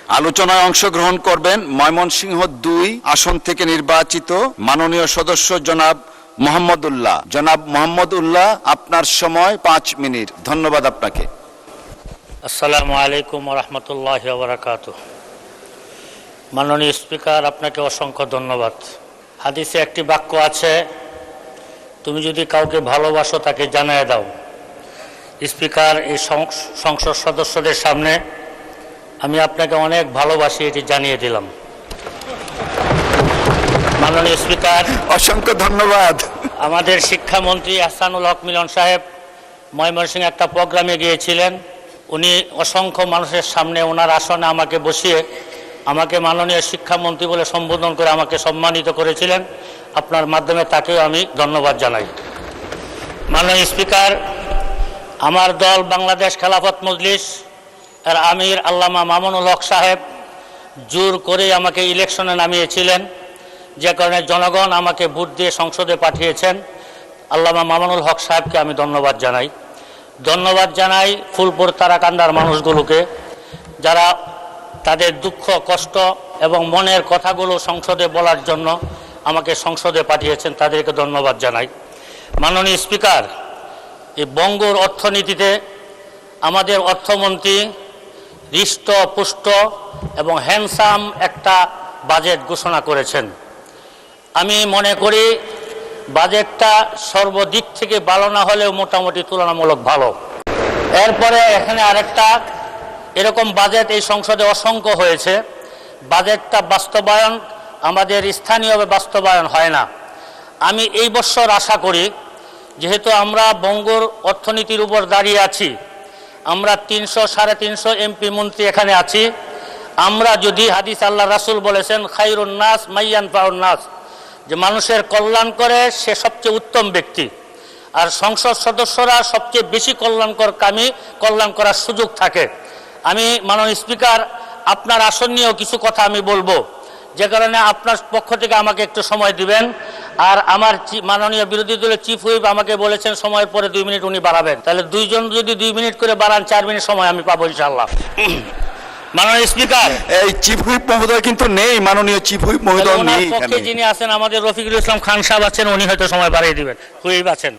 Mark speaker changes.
Speaker 1: আলোচনায় অংশগ্রহণ করবেন ময়মনসিংহ ২ আসন থেকে নির্বাচিত মাননীয় সদস্য জনাব মোহাম্মদ উল্লাহ। জনাব মোহাম্মদ উল্লাহ, আপনার সময় ৫ মিনিট। ধন্যবাদ আপনাকে।
Speaker 2: আসসালামু আলাইকুম ওয়া রাহমাতুল্লাহি ওয়া বারাকাতুহু। মাননীয় স্পিকার, আপনাকে অসংখ্য ধন্যবাদ। হাদিসে একটি বাক্য আছে, তুমি যদি কাউকে ভালোবাসো তাকে জানিয়ে দাও। স্পিকার, এই সংসদ সদস্যদের সামনে আমি আপনাকে অনেক ভালোবাসি, এটি জানিয়ে দিলাম। মাননীয় স্পিকার,
Speaker 1: অসংখ্য ধন্যবাদ।
Speaker 2: আমাদের শিক্ষামন্ত্রী আহসানুল হক মিলন সাহেব ময়মনসিংহে একটা প্রোগ্রামে গিয়েছিলেন। উনি অসংখ্য মানুষের সামনে ওনার আসনে আমাকে বসিয়ে আমাকে মাননীয় শিক্ষামন্ত্রী বলে সম্বোধন করে আমাকে সম্মানিত করেছিলেন। আপনার মাধ্যমে তাকেও আমি ধন্যবাদ জানাই। মাননীয় স্পিকার, আমার দল বাংলাদেশ খেলাফত মজলিস এর আমির আল্লামা মামুনুল হক সাহেব জোর করে আমাকে ইলেকশনে নামিয়েছিলেন, যে কারণে জনগণ আমাকে ভোট দিয়ে সংসদে পাঠিয়েছেন। আল্লামা মামুনুল হক সাহেবকে আমি ধন্যবাদ জানাই। ধন্যবাদ জানাই ফুলপুর তারাকান্দার মানুষগুলোকে, যারা তাদের দুঃখ কষ্ট এবং মনের কথাগুলো সংসদে বলার জন্য আমাকে সংসদে পাঠিয়েছেন, তাদেরকে ধন্যবাদ জানাই। মাননীয় স্পিকার, এই বঙ্গর অর্থনীতিতে আমাদের অর্থমন্ত্রী হৃষ্টপুষ্ট এবং হ্যান্ডসাম একটা বাজেট ঘোষণা করেছেন। আমি মনে করি বাজেটটা সর্বদিক থেকে ভালো না হলেও মোটামুটি তুলনামূলক ভালো। এরপরে এখানে আরেকটা এরকম বাজেট এই সংসদে অসংখ্য হয়েছে, বাজেটটা বাস্তবায়ন আমাদের স্থানীয়ভাবে বাস্তবায়ন হয় না। আমি এই বছর আশা করি, যেহেতু আমরা বঙ্গর অর্থনীতির উপর দাঁড়িয়ে আছি, আমরা ৩০০-৩৫০ এমপি মন্ত্রী এখানে আছি, আমরা যদি হাদিস আল্লাহ রাসূল বলেছেন খায়রুন নাস মাইয়ানফাউন নাস, যে মানুষের কল্যাণ করে সে সবচেয়ে উত্তম ব্যক্তি, আর সংসদ সদস্যরা সবচেয়ে বেশি কল্যাণকর কামী, কল্যাণ করার সুযোগ থাকে। আমি মাননীয় স্পিকার, আপনার আসন নিয়েও কিছু কথা আমি বলবো, যে কারণে আপনার পক্ষ থেকে আমাকে একটু সময় দিবেন। আর আমার মাননীয় বিরোধী দলের চিফ হুইপ আমাকে বলেছেন সময়ের পরে 2 মিনিট উনি বাড়াবেন, তাহলে দুইজন যদি 2 মিনিট করে বাড়ান 4 মিনিট সময় আমি পাবো ইনশাআল্লাহ। মাননীয় স্পিকার,
Speaker 1: এই চিফ হুইপ মহোদয় কিন্তু নেই, মাননীয় চিফ হুইপ মহোদয় নেই।
Speaker 2: পক্ষে যিনি আছেন আমাদের রফিকুল ইসলাম খান সাহেব আছেন, উনি হয়তো সময় বাড়িয়ে দিবেন। হুইপ আছেন।